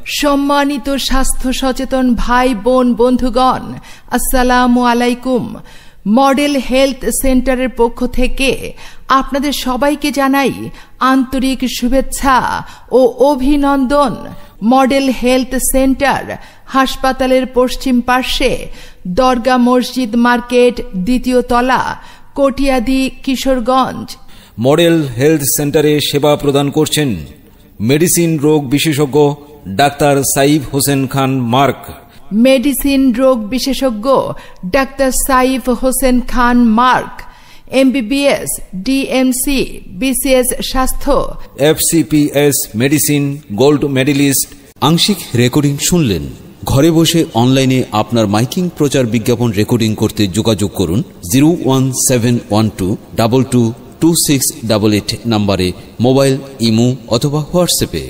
সম্মানিত স্বাস্থ্য সচেতন ভাই বোন বন্ধুগণ, আসসালামু আলাইকুম। মডেল হেলথ সেন্টারের পক্ষ থেকে আপনাদের সবাইকে জানাই আন্তরিক শুভেচ্ছা ও অভিনন্দন। মডেল হেলথ সেন্টার হাসপাতালের পশ্চিম পার্শ্বে, দরগা মসজিদ মার্কেট, ২য় তলা, কটিয়াদি, কিশোরগঞ্জ। মডেল হেলথ সেন্টারে সেবা প্রদান করছেন মেডিসিন রোগ বিশেষজ্ঞ doctor Saif Hossain Khan mark. Medicine রোগ বিশেষজ্ঞ doctor Saif Hossain Khan mark, MBBS, DMC, BCS স্বাস্থ্য, FCPS মেডিসিন গোল্ড মেডেলিস্ট। আংশিক রেকর্ডিং শুনলেন। ঘরে বসে অনলাইনে আপনার মাইকিং প্রচার বিজ্ঞাপন রেকর্ডিং করতে যোগাযোগ করুন 01712222688 নম্বরে, মোবাইল, ইমো অথবা হোয়াটসঅ্যাপে।